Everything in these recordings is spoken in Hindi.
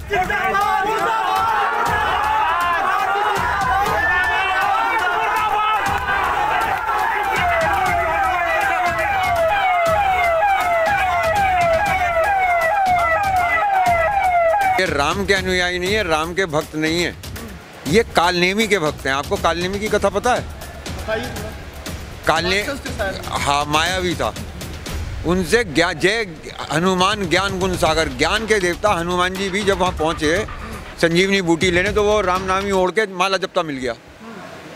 ये राम के अनुयायी नहीं है, राम के भक्त नहीं है, ये कालनेमी के भक्त हैं। आपको कालनेमी की कथा पता है? हाँ, मायावी था। उनसे जय हनुमान ज्ञान गुण सागर, ज्ञान के देवता हनुमान जी भी जब वहाँ पहुँचे संजीवनी बूटी लेने, तो वो राम नामी ओढ़ के माला जपता मिल गया।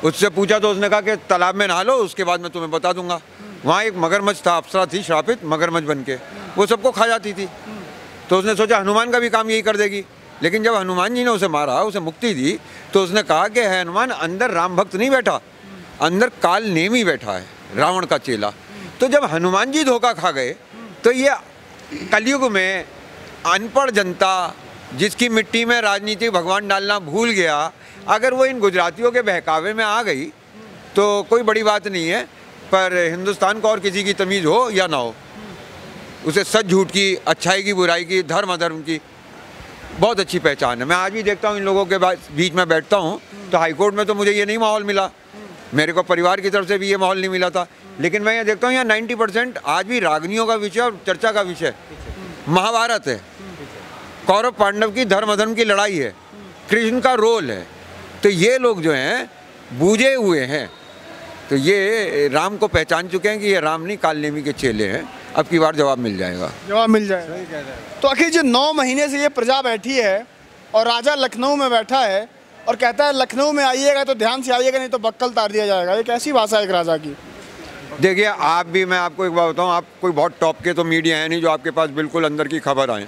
उससे पूछा तो उसने कहा कि तालाब में नहा लो, उसके बाद मैं तुम्हें बता दूंगा। वहाँ एक मगरमच्छ था, अप्सरा थी श्रापित मगरमच्छ बन के, वो सबको खा जाती थी। तो उसने सोचा हनुमान का भी काम यही कर देगी। लेकिन जब हनुमान जी ने उसे मारा, उसे मुक्ति दी, तो उसने कहा कि है हनुमान, अंदर राम भक्त नहीं बैठा, अंदर काल नेमी बैठा है, रावण का चेला। तो जब हनुमान जी धोखा खा गए, तो ये कलयुग में अनपढ़ जनता, जिसकी मिट्टी में राजनीति भगवान डालना भूल गया, अगर वो इन गुजरातियों के बहकावे में आ गई तो कोई बड़ी बात नहीं है। पर हिंदुस्तान को और किसी की तमीज़ हो या ना हो, उसे सच झूठ की, अच्छाई की, बुराई की, धर्म अधर्म की बहुत अच्छी पहचान है। मैं आज भी देखता हूँ इन लोगों के बीच में बैठता हूँ, तो हाईकोर्ट में तो मुझे ये नहीं माहौल मिला, मेरे को परिवार की तरफ से भी ये माहौल नहीं मिला था। लेकिन मैं ये देखता हूँ यहाँ 90% आज भी रागनियों का विषय और चर्चा का विषय महाभारत है, कौरव पांडव की धर्म अधर्म की लड़ाई है, कृष्ण का रोल है। तो ये लोग जो हैं बूझे हुए हैं, तो ये राम को पहचान चुके हैं कि ये राम नहीं कालनेमी के चेले हैं। अब की बार जवाब मिल जाएगा, जवाब मिल जाएगा। तो आखिर जो 9 महीने से ये प्रजा बैठी है और राजा लखनऊ में बैठा है और कहता है लखनऊ में आइएगा तो ध्यान से आइएगा, नहीं तो बक्कल तार दिया जाएगा, ये कैसी भाषा है एक राजा की? देखिए, आप भी, मैं आपको एक बात बताऊं, आप कोई बहुत टॉप के तो मीडिया है नहीं जो आपके पास बिल्कुल अंदर की खबर आए।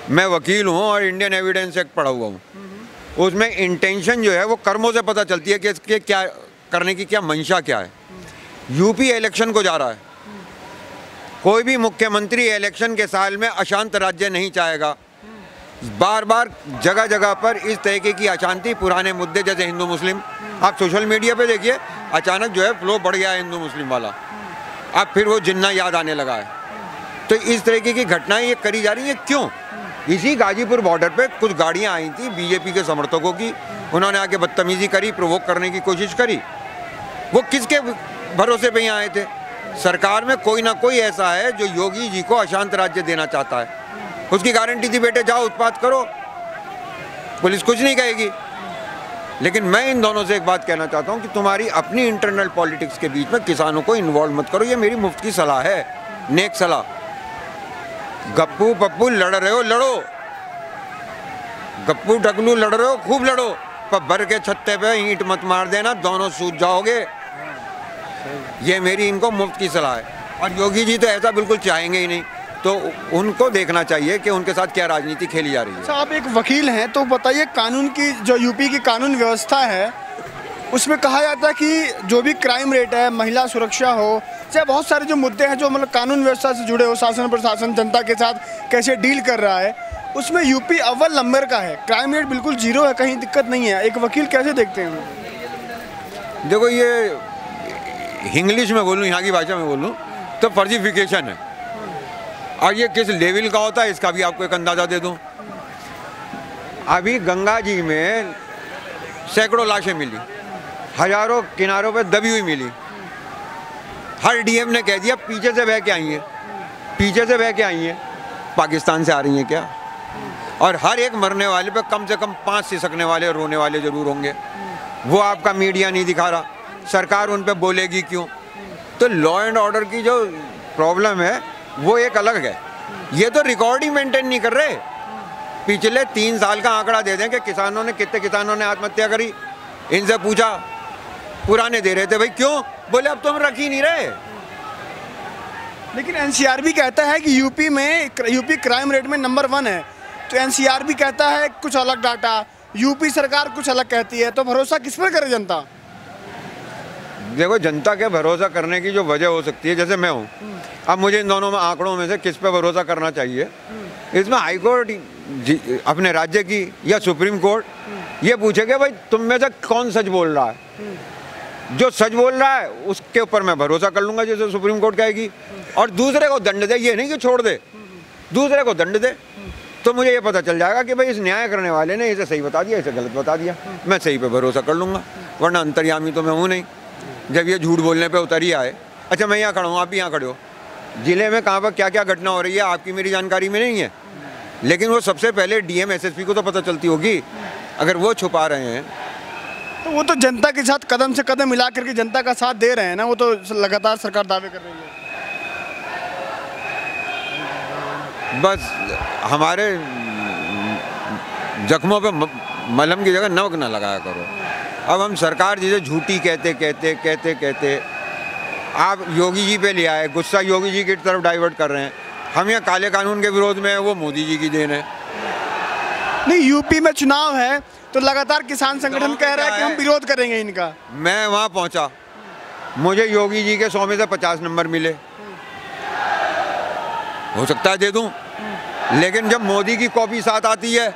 मैं वकील हूं और इंडियन एविडेंस एक्ट पढ़ा हुआ हूं। उसमें इंटेंशन जो है वो कर्मों से पता चलती है कि इसके क्या करने की क्या मंशा क्या है। यूपी इलेक्शन को जा रहा है, कोई भी मुख्यमंत्री इलेक्शन के साल में अशांत राज्य नहीं चाहेगा। बार बार जगह जगह पर इस तरीके की अशांति, पुराने मुद्दे जैसे हिंदू मुस्लिम, आप सोशल मीडिया पे देखिए, अचानक जो है फ्लो बढ़ गया है हिंदू मुस्लिम वाला, अब फिर वो जिन्ना याद आने लगा है। तो इस तरीके की घटनाएं ये करी जा रही हैं, क्यों? इसी गाजीपुर बॉर्डर पे कुछ गाड़ियां आई थी बीजेपी के समर्थकों की, उन्होंने आके बदतमीजी करी, प्रोवोक करने की कोशिश करी। वो किसके भरोसे पे यहाँ आए थे? सरकार में कोई ना कोई ऐसा है जो योगी जी को अशांत राज्य देना चाहता है। उसकी गारंटी थी, बेटे जाओ उत्पात करो, पुलिस कुछ नहीं कहेगी। लेकिन मैं इन दोनों से एक बात कहना चाहता हूँ कि तुम्हारी अपनी इंटरनल पॉलिटिक्स के बीच में किसानों को इन्वॉल्व मत करो। ये मेरी मुफ्त की सलाह है, नेक सलाह। गप्पू पप्पू लड़ रहे हो, लड़ो, गप्पू टकलू लड़ रहे हो, खूब लड़ो, पर भर के छत्ते पे ईंट मत मार देना, दोनों सूझ जाओगे। ये मेरी इनको मुफ्त की सलाह है। और योगी जी तो ऐसा बिल्कुल चाहेंगे ही नहीं, तो उनको देखना चाहिए कि उनके साथ क्या राजनीति खेली जा रही है। अच्छा, आप एक वकील हैं, तो बताइए, कानून की जो यूपी की कानून व्यवस्था है उसमें कहा जाता है कि जो भी क्राइम रेट है, महिला सुरक्षा हो, चाहे बहुत सारे जो मुद्दे हैं जो मतलब कानून व्यवस्था से जुड़े हो, शासन प्रशासन जनता के साथ कैसे डील कर रहा है, उसमें यूपी अव्वल नंबर का है। क्राइम रेट बिल्कुल जीरो है, कहीं दिक्कत नहीं है। एक वकील कैसे देखते हैं? देखो, ये इंग्लिश में बोलूँ, यहाँ की भाषा में बोलूँ तो फर्जीफिकेशन है। और ये किस लेवल का होता है इसका भी आपको एक अंदाज़ा दे दूँ। अभी गंगा जी में सैकड़ों लाशें मिली, हजारों किनारों पे दबी हुई मिली। हर डीएम ने कह दिया पीछे से बह के आई हैं, पीछे से बह के आई हैं, पाकिस्तान से आ रही हैं क्या? और हर एक मरने वाले पे कम से कम 5 सिसकने वाले, रोने वाले जरूर होंगे। वो आपका मीडिया नहीं दिखा रहा, सरकार उन पे बोलेगी क्यों? तो लॉ एंड ऑर्डर की जो प्रॉब्लम है वो एक अलग है। ये तो रिकॉर्ड ही मेंटेन नहीं कर रहे। पिछले 3 साल का आंकड़ा दे दें कि किसानों ने, कितने किसानों ने आत्महत्या करी। इनसे पूछा, पुराने दे रहे थे, भाई क्यों? बोले अब तो हम रख ही नहीं रहे। लेकिन एनसीआर भी कहता है कि यूपी क्राइम रेट में नंबर 1 है। तो एनसीआर भी कहता है कुछ अलग डाटा, यूपी सरकार कुछ अलग कहती है, तो भरोसा किस पर करे जनता? देखो, जनता के भरोसा करने की जो वजह हो सकती है, जैसे मैं हूँ, अब मुझे इन दोनों में आंकड़ों में से किस पे भरोसा करना चाहिए? इसमें हाई कोर्ट अपने राज्य की या सुप्रीम कोर्ट ये पूछेगा भाई तुम में से कौन सच बोल रहा है। जो सच बोल रहा है उसके ऊपर मैं भरोसा कर लूँगा, जैसे सुप्रीम कोर्ट कहेगी। और दूसरे को दंड दे, ये नहीं कि छोड़ दे, दूसरे को दंड दे। तो मुझे ये पता चल जाएगा कि भाई इस न्याय करने वाले ने इसे सही बता दिया, इसे गलत बता दिया, मैं सही पे भरोसा कर लूँगा, वरना अंतर्यामी तो मैं हूँ नहीं। जब ये झूठ बोलने पे उतर ही आए, अच्छा मैं यहाँ खड़ा हूँ, आप भी यहाँ खड़े हो, ज़िले में कहाँ पर क्या क्या घटना हो रही है आपकी मेरी जानकारी में नहीं है, लेकिन वो सबसे पहले डीएम एसएसपी को तो पता चलती होगी। अगर वो छुपा रहे हैं तो वो तो जनता के साथ कदम से कदम मिला करके जनता का साथ दे रहे हैं ना, वो तो लगातार सरकार दावे कर रही है। बस हमारे जख्मों पे मलहम की जगह नमक ना लगाया करो। अब हम सरकार जिसे झूठी कहते आप योगी जी पे ले आए, गुस्सा योगी जी की तरफ डाइवर्ट कर रहे हैं। हम यहाँ काले कानून के विरोध में हैं, वो मोदी जी की देन है। नहीं, यूपी में चुनाव है तो लगातार किसान संगठन कह रहा है कि हम विरोध करेंगे इनका। मैं वहाँ पहुँचा, मुझे योगी जी के 100 में से 50 नंबर मिले, हो सकता है दे दूँ, लेकिन जब मोदी की कॉपी साथ आती है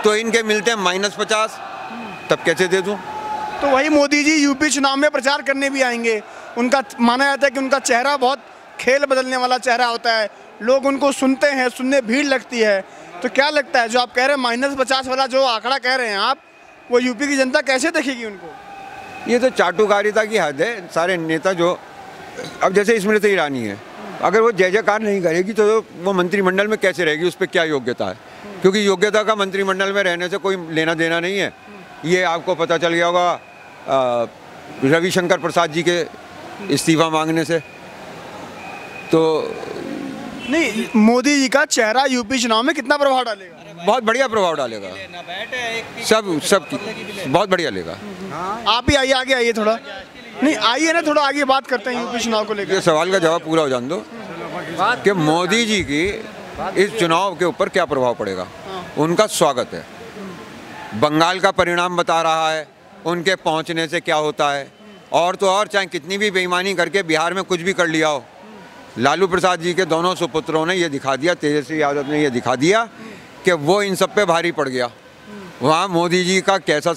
तो इनके मिलते हैं -50, तब कैसे दे दूँ? तो वही मोदी जी यूपी चुनाव में प्रचार करने भी आएंगे। उनका माना जाता है कि उनका चेहरा बहुत खेल बदलने वाला चेहरा होता है, लोग उनको सुनते हैं, सुनने भीड़ लगती है। तो क्या लगता है जो आप कह रहे हैं -50 वाला जो आंकड़ा कह रहे हैं आप, वो यूपी की जनता कैसे देखेगी उनको? ये तो चाटुकारिता की हद है। सारे नेता जो, अब जैसे स्मृति ईरानी है, अगर वो जय जयकार नहीं करेगी तो वो मंत्रिमंडल में कैसे रहेगी, उस पर क्या योग्यता है? क्योंकि योग्यता का मंत्रिमंडल में रहने से कोई लेना देना नहीं है। ये आपको पता चल गया होगा रविशंकर प्रसाद जी के इस्तीफा मांगने से। तो नहीं, मोदी जी का चेहरा यूपी चुनाव में कितना प्रभाव डालेगा? बहुत बढ़िया प्रभाव डालेगा, सब बहुत बढ़िया लेगा। आप ही आइए, आगे आइए थोड़ा। नहीं आइए ना, थोड़ा आगे बात करते हैं यूपी चुनाव को लेकर। ये सवाल का जवाब पूरा हो जान दो कि मोदी जी की इस चुनाव के ऊपर क्या प्रभाव पड़ेगा। उनका स्वागत है, बंगाल का परिणाम बता रहा है उनके पहुंचने से क्या होता है। और तो और चाहे कितनी भी बेईमानी करके बिहार में कुछ भी कर लिया हो, लालू प्रसाद जी के दोनों सुपुत्रों ने ये दिखा दिया, तेजस्वी यादव ने ये दिखा दिया कि वो इन सब पे भारी पड़ गया। वहाँ मोदी जी का कैसा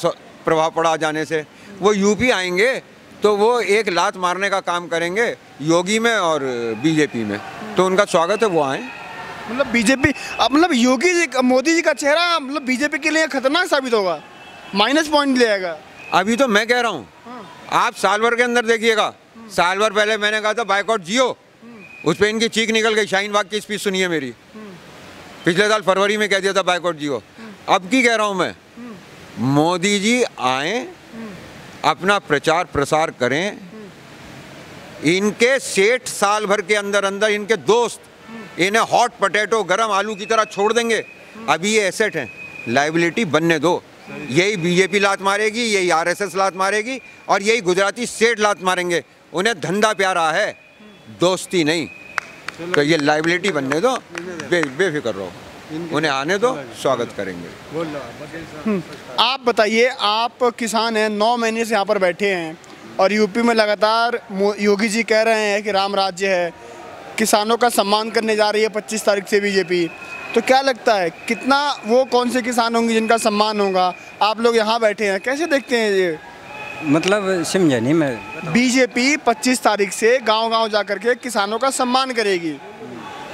प्रभाव पड़ा जाने से, वो यूपी आएंगे तो वो एक लात मारने का काम करेंगे योगी में और बीजेपी में। तो उनका स्वागत है, वो आए। मतलब बीजेपी, मतलब योगी जी, मोदी जी का चेहरा मतलब बीजेपी के लिए खतरनाक साबित होगा, माइनस पॉइंट ले आएगा। अभी तो मैं कह रहा हूँ, आप साल भर के अंदर देखिएगा। साल भर पहले मैंने कहा था बाइकआउट जियो, उस पर इनकी चीख निकल गई। शाहीन बाग की स्पीच सुनिए मेरी, पिछले साल फरवरी में कह दिया था बाइकआउट जियो। अब की कह रहा हूँ मैं, मोदी जी आए, अपना प्रचार प्रसार करें। इनके सेठ साल भर के अंदर अंदर इनके दोस्त इन्हें हॉट पोटैटो गरम आलू की तरह छोड़ देंगे। अभी ये एसेट हैं, लाइबिलिटी बनने दो। यही बीजेपी लात मारेगी, यही आरएसएस लात मारेगी और यही गुजराती सेठ लात मारेंगे। उन्हें धंधा प्यारा है, दोस्ती नहीं। तो ये लाइबिलिटी बनने दो, बेफिक्र रहो, उन्हें आने दो, स्वागत करेंगे। आप बताइए, आप किसान हैं, 9 महीने से यहाँ पर बैठे हैं और यूपी में लगातार योगी जी कह रहे हैं कि राम राज्य है, किसानों का सम्मान करने जा रही है 25 तारीख से बीजेपी। तो क्या लगता है कितना वो कौन से किसान होंगे जिनका सम्मान होगा? आप लोग यहाँ बैठे हैं, कैसे देखते हैं ये? मतलब समझा नहीं मैं। बीजेपी 25 तारीख से गांव-गांव जाकर के किसानों का सम्मान करेगी,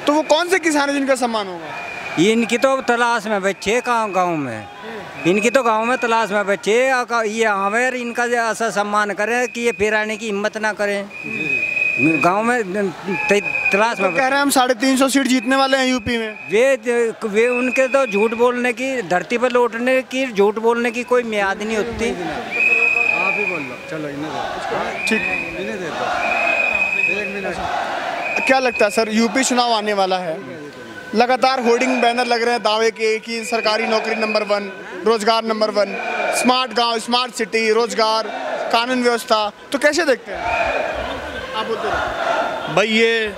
तो वो कौन से किसान है जिनका सम्मान होगा? इनकी तो तलाश में बच्चे गाँव में, इनकी तो गांव में तलाश में बच्चे, ये हमें इनका ऐसा सम्मान करें कि ये फिर आने की हिम्मत ना करें गांव में तलाश में। तो कह रहे हैं हम 350 सीट जीतने वाले हैं यूपी में। वे उनके तो झूठ बोलने की, धरती पर लौटने की, झूठ बोलने की कोई मियाद नहीं होती। आप ही बोल लो, चलो ठीक, इन्हें दे दो, 1 मिनट। क्या लगता है सर, यूपी चुनाव आने वाला है, लगातार होर्डिंग बैनर लग रहे हैं दावे के कि सरकारी नौकरी नंबर 1, रोजगार नंबर 1, स्मार्ट गांव, स्मार्ट सिटी, रोजगार, कानून व्यवस्था, तो कैसे देखते हैं आप? बोलते हैं भाई ये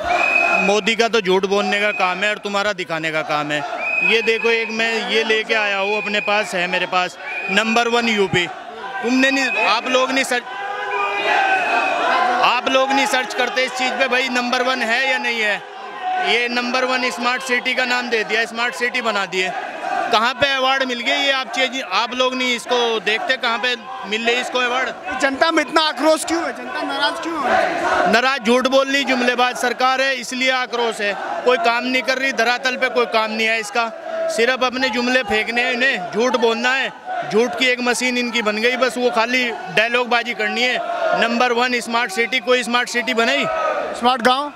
मोदी का तो झूठ बोलने का काम है और तुम्हारा दिखाने का काम है। ये देखो, एक मैं ये लेके आया हूँ, अपने पास है, मेरे पास नंबर 1 यूपी। तुमने नहीं, आप लोग नहीं सर्च करते इस चीज़ पे भाई नंबर 1 है या नहीं है। ये नंबर 1 स्मार्ट सिटी का नाम दे दिया, स्मार्ट सिटी बना दिए। कहाँ पे अवार्ड मिल गया ये आप लोग नहीं इसको देखते, कहाँ पे मिल रही इसको अवार्ड? जनता में इतना आक्रोश क्यों है? जनता नाराज क्यों है? नाराज, झूठ बोल रही, जुमलेबाज सरकार है, इसलिए आक्रोश है। कोई काम नहीं कर रही, धरातल पे कोई काम नहीं है इसका। सिर्फ अपने जुमले फेंकने हैं, इन्हें झूठ बोलना है, झूठ की एक मशीन इनकी बन गई, बस वो खाली डायलॉग बाजी करनी है। नंबर 1 स्मार्ट सिटी, कोई स्मार्ट सिटी बनाई? स्मार्ट गांव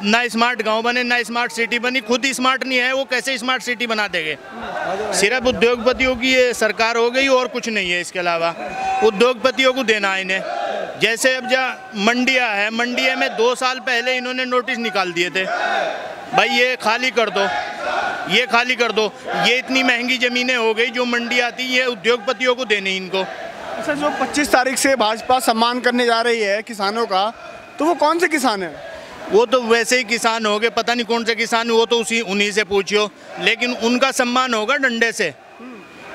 ना स्मार्ट गांव बने, ना स्मार्ट सिटी बनी, खुद ही स्मार्ट नहीं है, वो कैसे स्मार्ट सिटी बना देंगे? सिर्फ उद्योगपतियों की ये सरकार हो गई और कुछ नहीं है इसके अलावा। उद्योगपतियों को देना है इन्हें। जैसे अब मंडिया है, मंडिया में 2 साल पहले इन्होंने नोटिस निकाल दिए थे, भाई ये खाली कर दो, ये खाली कर दो। ये इतनी महंगी ज़मीनें हो गई जो मंडी आती है, उद्योगपतियों को देनी इनको। अच्छा, जो 25 तारीख से भाजपा सम्मान करने जा रही है किसानों का, तो वो कौन से किसान है? वो तो वैसे ही किसान हो गए, पता नहीं कौन से किसान, वो तो उन्हीं से पूछियो, लेकिन उनका सम्मान होगा डंडे से।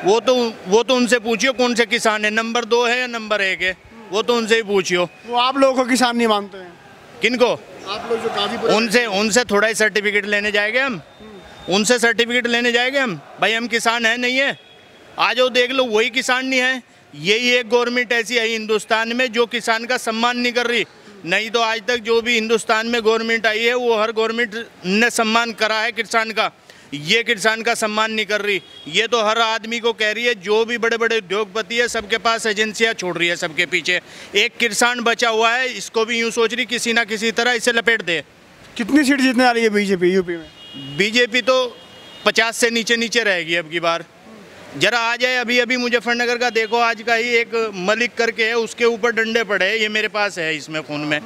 वो तो उनसे पूछियो कौन से किसान है, नंबर 2 है या नंबर 1 है, वो तो उनसे ही पूछियो। वो आप लोगों को किसान नहीं मानते हैं? किनको? आप लोग जो गाजीपुर उनसे थोड़ा ही सर्टिफिकेट लेने जाएंगे हम? उनसे सर्टिफिकेट लेने जाएंगे हम? भाई हम किसान है नहीं है? आ जाओ देख लो, वही किसान नहीं है। यही एक गवर्नमेंट ऐसी है हिंदुस्तान में जो किसान का सम्मान नहीं कर रही। नहीं तो आज तक जो भी हिंदुस्तान में गवर्नमेंट आई है वो हर गवर्नमेंट ने सम्मान करा है किसान का। ये किसान का सम्मान नहीं कर रही। ये तो हर आदमी को कह रही है, जो भी बड़े बड़े उद्योगपति है सबके पास एजेंसियां छोड़ रही है सबके पीछे। एक किसान बचा हुआ है, इसको भी यूँ सोच रही किसी ना किसी तरह इसे लपेट दे। कितनी सीट जीतने आ रही है बीजेपी यूपी में? बीजेपी तो 50 से नीचे रहेगी अब की बार। जरा आ जाए, अभी मुजफ्फरनगर का देखो, आज का ही एक मलिक करके है, उसके ऊपर डंडे पड़े, ये मेरे पास है इसमें फ़ोन में,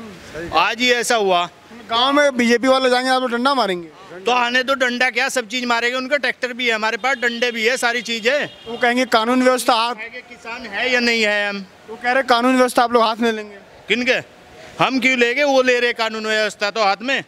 आज ही ऐसा हुआ। गांव में बीजेपी वाले जाएंगे, आप लोग डंडा मारेंगे? तो आने तो डंडा क्या, सब चीज़ मारेंगे, उनका ट्रैक्टर भी है, हमारे पास डंडे भी है, सारी चीज़ है। वो कहेंगे कानून व्यवस्था हाथ, किसान है या नहीं है? हम वो कह रहे कानून व्यवस्था आप लोग हाथ में लेंगे। किनके? हम क्यों लेंगे? वो ले रहे कानून व्यवस्था तो हाथ में,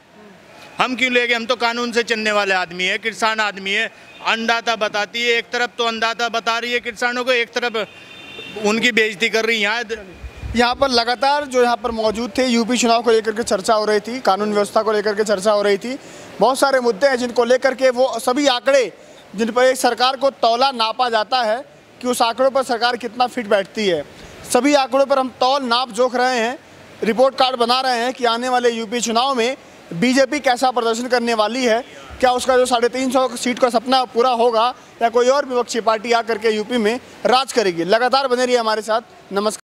हम क्यों लेंगे? हम तो कानून से चलने वाले आदमी है, किसान आदमी है। अन्नदाता बताती है, एक तरफ तो अन्नदाता बता रही है किसानों को, एक तरफ उनकी बेइज्जती कर रही है। यहाँ पर लगातार जो यहाँ पर मौजूद थे, यूपी चुनाव को लेकर के चर्चा हो रही थी, कानून व्यवस्था को लेकर के चर्चा हो रही थी। बहुत सारे मुद्दे हैं जिनको लेकर के वो सभी आंकड़े जिन पर एक सरकार को तौला नापा जाता है कि उस आंकड़ों पर सरकार कितना फिट बैठती है, सभी आंकड़ों पर हम तौल नाप जोख रहे हैं, रिपोर्ट कार्ड बना रहे हैं कि आने वाले यूपी चुनाव में बीजेपी कैसा प्रदर्शन करने वाली है। क्या उसका जो 350 सीट का सपना पूरा होगा या कोई और विपक्षी पार्टी आकर के यूपी में राज करेगी? लगातार बने रहिए हमारे साथ। नमस्कार।